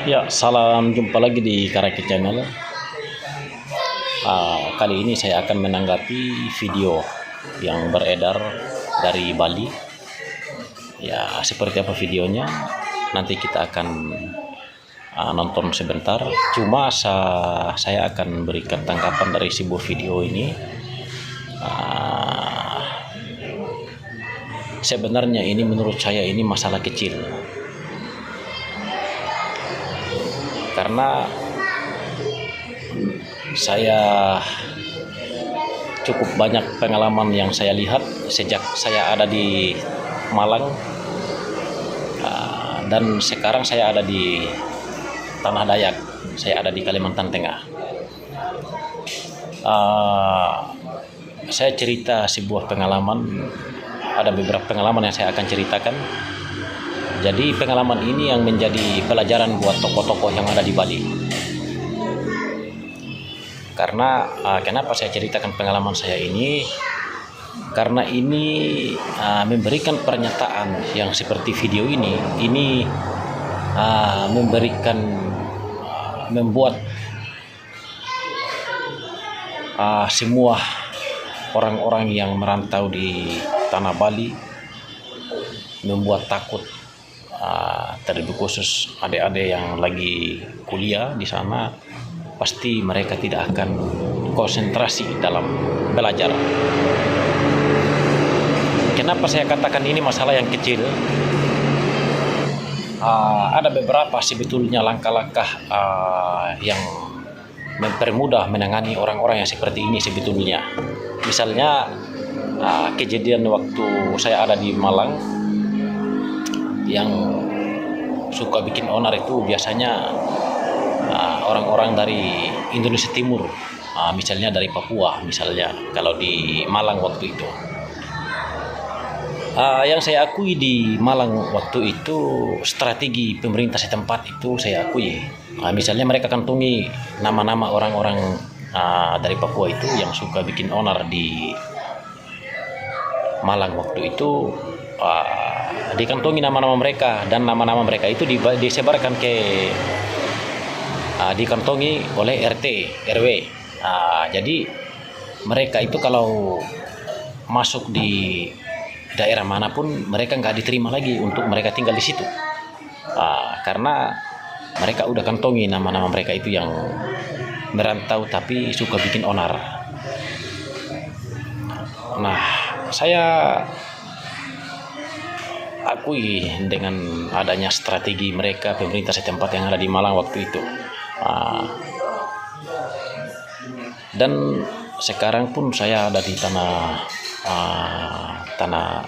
Ya, salam jumpa lagi di Karaki Channel. Kali ini saya akan menanggapi video yang beredar dari Bali. Ya, seperti apa videonya? Nanti kita akan nonton sebentar. Cuma saya akan berikan tanggapan dari sebuah video ini. Sebenarnya ini menurut saya ini masalah kecil. Karena saya cukup banyak pengalaman yang saya lihat sejak saya ada di Malang, dan sekarang saya ada di Tanah Dayak, saya ada di Kalimantan Tengah. Saya cerita sebuah pengalaman, ada beberapa pengalaman yang saya akan ceritakan. Jadi pengalaman ini yang menjadi pelajaran buat tokoh-tokoh yang ada di Bali. Karena kenapa saya ceritakan pengalaman saya ini? Karena ini memberikan pernyataan yang seperti video ini membuat semua orang-orang yang merantau di tanah Bali membuat takut. Terlebih khusus adik-adik yang lagi kuliah di sana, pasti mereka tidak akan konsentrasi dalam belajar. Kenapa saya katakan ini masalah yang kecil? Ada beberapa sebetulnya langkah-langkah yang mempermudah menangani orang-orang yang seperti ini sebetulnya. Misalnya kejadian waktu saya ada di Malang, yang suka bikin onar itu biasanya orang-orang dari Indonesia Timur, misalnya dari Papua, misalnya kalau di Malang waktu itu. Yang saya akui di Malang waktu itu, strategi pemerintah setempat itu saya akui. Misalnya mereka kantongi nama-nama orang-orang dari Papua itu yang suka bikin onar di Malang waktu itu. Dikantongi nama-nama mereka, dan nama-nama mereka itu disebarkan dikantongi oleh RT RW. Jadi mereka itu kalau masuk di daerah manapun mereka nggak diterima lagi untuk mereka tinggal di situ, karena mereka udah kantongi nama-nama mereka itu yang merantau tapi suka bikin onar. Nah, saya akui dengan adanya strategi mereka pemerintah setempat yang ada di Malang waktu itu, dan sekarang pun saya ada di tanah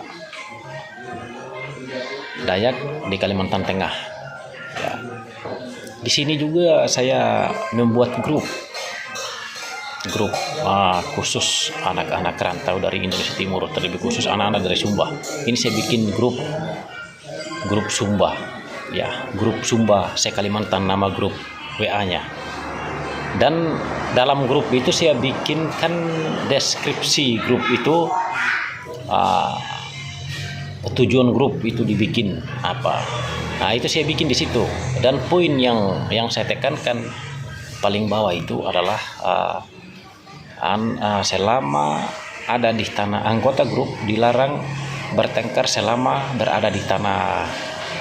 Dayak di Kalimantan Tengah. Ya. Di sini juga saya membuat grup khusus anak-anak rantau dari Indonesia Timur, terlebih khusus anak-anak dari Sumba. Ini saya bikin grup Sumba, ya, grup Sumba se-Kalimantan, nama grup WA-nya. Dan dalam grup itu saya bikinkan deskripsi grup itu, tujuan grup itu dibikin apa. Nah, itu saya bikin di situ. Dan poin yang saya tekankan paling bawah itu adalah selama ada di tanah anggota grup dilarang bertengkar selama berada di tanah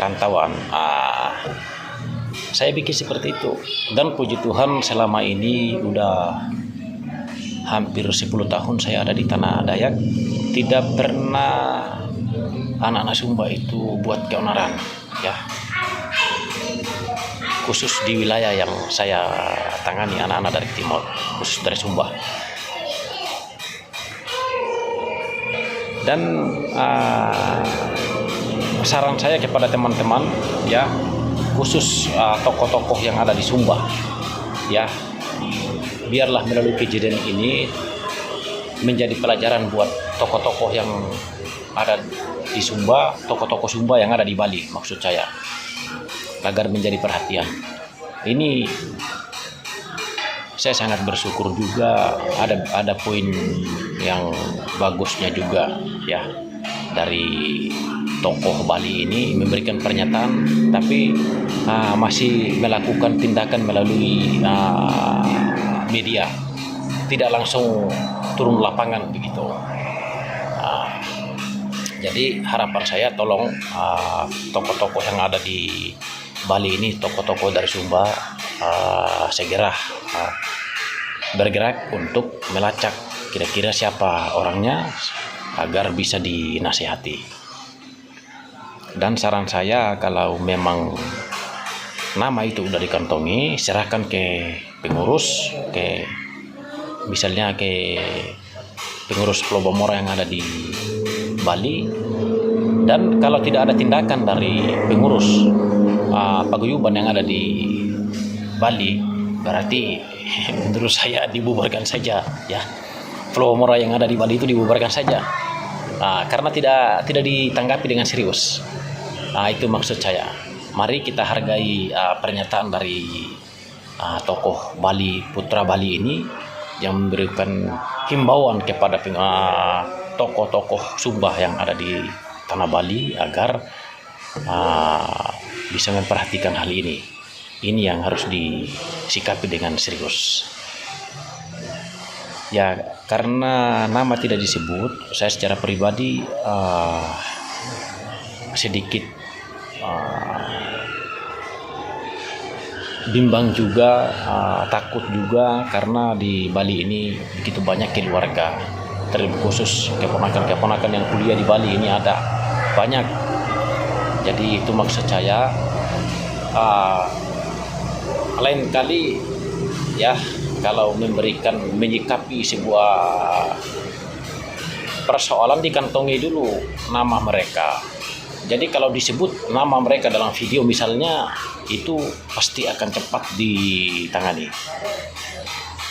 rantauan. Saya bikin seperti itu, dan puji Tuhan selama ini udah hampir 10 tahun saya ada di tanah Dayak, tidak pernah anak-anak Sumba itu buat keonaran, ya. Khusus di wilayah yang saya tangani, anak-anak dari Timur, khusus dari Sumba. Dan saran saya kepada teman-teman, ya, khusus tokoh-tokoh yang ada di Sumba, ya, biarlah melalui kejadian ini menjadi pelajaran buat tokoh-tokoh yang ada di Sumba, tokoh-tokoh Sumba yang ada di Bali, maksud saya, agar menjadi perhatian. Ini saya sangat bersyukur juga ada poin yang bagusnya juga, ya, dari tokoh Bali ini memberikan pernyataan, tapi masih melakukan tindakan melalui media, tidak langsung turun lapangan begitu. Jadi harapan saya tolong tokoh-tokoh yang ada di Bali ini, tokoh-tokoh dari Sumba, segera bergerak untuk melacak kira-kira siapa orangnya agar bisa dinasihati. Dan saran saya, kalau memang nama itu udah dikantongi, serahkan ke pengurus, misalnya ke pengurus Pulau Bamora yang ada di Bali. Dan kalau tidak ada tindakan dari pengurus paguyuban yang ada di Bali, berarti menurut saya dibubarkan saja ya. Pulau Bamora yang ada di Bali itu dibubarkan saja. Karena tidak ditanggapi dengan serius. Itu maksud saya. Mari kita hargai pernyataan dari tokoh Bali, putra Bali ini, yang memberikan himbauan kepada tokoh-tokoh Sumba yang ada di tanah Bali agar bisa memperhatikan hal ini. Ini yang harus disikapi dengan serius. Ya, karena nama tidak disebut, saya secara pribadi sedikit bimbang juga, takut juga, karena di Bali ini begitu banyak keluarga, terlebih khusus keponakan-keponakan yang kuliah di Bali ini ada banyak. Jadi itu maksud saya, lain kali ya, kalau menyikapi sebuah persoalan, dikantongi dulu nama mereka. Jadi kalau disebut nama mereka dalam video misalnya, itu pasti akan cepat ditangani,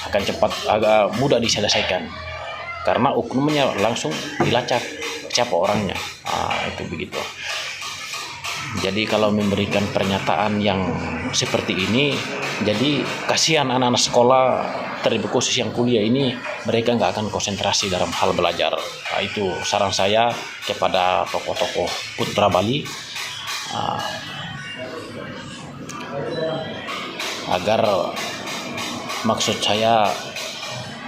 akan cepat, agak mudah diselesaikan, karena oknumnya langsung dilacak siapa orangnya. Itu begitu. Jadi kalau memberikan pernyataan yang seperti ini, jadi kasihan anak-anak sekolah, terlebih khusus yang kuliah ini, mereka nggak akan konsentrasi dalam hal belajar. Itu saran saya kepada tokoh-tokoh putra Bali, agar, maksud saya,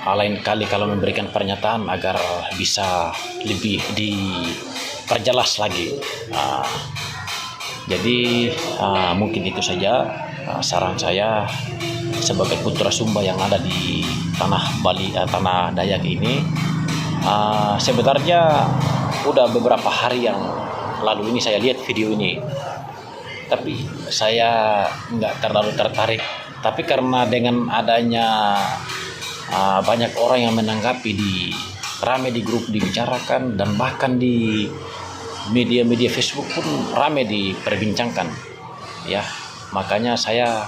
lain kali kalau memberikan pernyataan agar bisa lebih diperjelas lagi. Jadi mungkin itu saja saran saya sebagai putra Sumba yang ada di tanah Bali, tanah Dayak ini. Sebenarnya udah beberapa hari yang lalu ini saya lihat video ini, tapi saya nggak terlalu tertarik. Tapi karena dengan adanya banyak orang yang menanggapi, rame di grup dibicarakan, dan bahkan di media-media Facebook pun rame diperbincangkan ya, makanya saya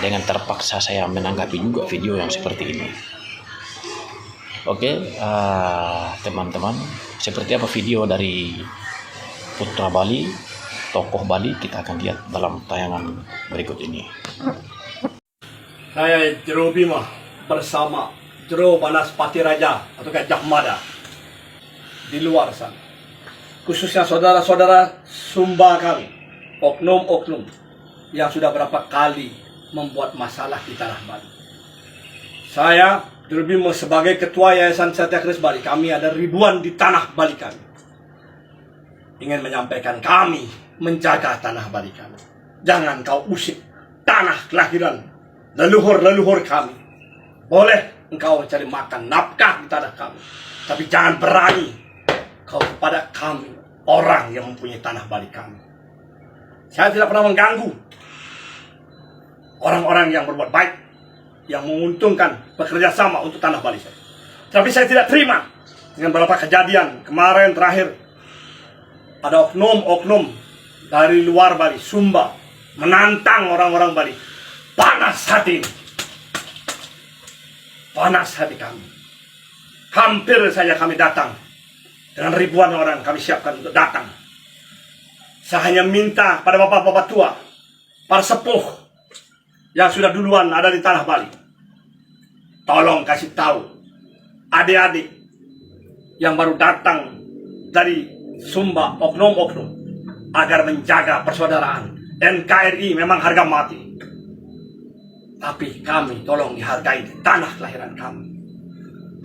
dengan terpaksa saya menanggapi juga video yang seperti ini. Oke, teman-teman, seperti apa video dari putra Bali, tokoh Bali, kita akan lihat dalam tayangan berikut ini. Saya Jero Bima bersama Jero Banaspati Raja atau Gajah Mada di luar sana, khususnya saudara-saudara Sumba kami, oknum-oknum yang sudah berapa kali membuat masalah di tanah Bali. Saya Jero Bima sebagai ketua Yayasan Satya Kris Bali, kami ada ribuan di tanah Bali kami, ingin menyampaikan kami menjaga tanah Bali kami. Jangan kau usik tanah kelahiran leluhur-leluhur kami. Boleh engkau cari makan nafkah di tanah kami, tapi jangan berani kau kepada kami, orang yang mempunyai tanah Bali kami. Saya tidak pernah mengganggu orang-orang yang berbuat baik, yang menguntungkan bekerja sama untuk tanah Bali saya. Tapi saya tidak terima dengan beberapa kejadian kemarin terakhir. Ada oknum-oknum dari luar Bali, Sumba, menantang orang-orang Bali. Panas hati, panas hati kami. Hampir saja kami datang, dengan ribuan orang kami siapkan untuk datang. Saya hanya minta pada bapak-bapak tua, para sepuh yang sudah duluan ada di tanah Bali, tolong kasih tahu adik-adik yang baru datang dari Sumba, oknum-oknum agar menjaga persaudaraan. NKRI memang harga mati. Tapi kami tolong dihargai di tanah kelahiran kami.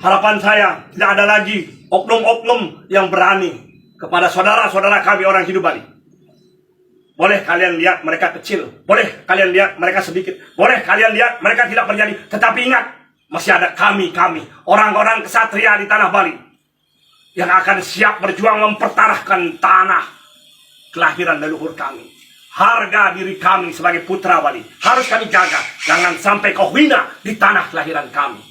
Harapan saya tidak ada lagi oknum-oknum yang berani kepada saudara-saudara kami orang Hindu Bali. Boleh kalian lihat mereka kecil, boleh kalian lihat mereka sedikit, boleh kalian lihat mereka tidak berjadi. Tetapi ingat, masih ada kami, orang-orang kesatria di tanah Bali yang akan siap berjuang mempertaruhkan tanah kelahiran leluhur kami. Harga diri kami sebagai putra Bali harus kami jaga. Jangan sampai kau hina di tanah kelahiran kami.